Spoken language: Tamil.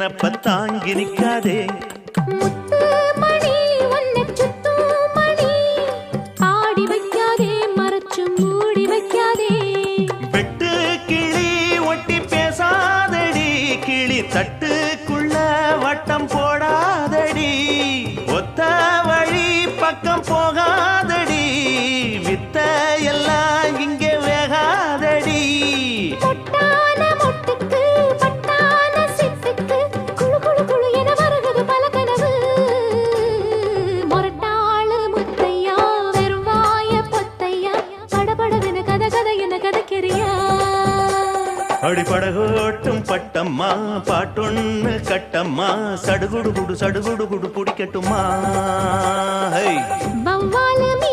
நினப்ப தாங்கி நிக்காதே. முத்து மணி ஒன்ன சுத்து மணி ஆடி வைக்காதே மறைச்சு மூடி வைக்காதே. வெட்டு கிளி ஒட்டி பேசாதடி கிளி தட்டுக்குள்ள வட்டம் போடாதடி. ஒத்த வழி பக்கம் போகாதடி வித்த எல்லாம் இங்கே வேகாதடி. பொட்டான மொட்டுக்கு பட்டான சிட்டுக்கு குளு குளு குளு என வருகுது பல கனவு. மொரட்டாளு முத்தையா வெறும் வாய பொத்தையா படபடவென கத கதை என கதைக்கிறியா. அடிப்படகோட்டும் பட்டம்மா பாட்டொன்னு கட்டம்மா சடுகுடு குடு சடுகுடு குடு பிடிக்கட்டுமா. வவ்வாலு மீ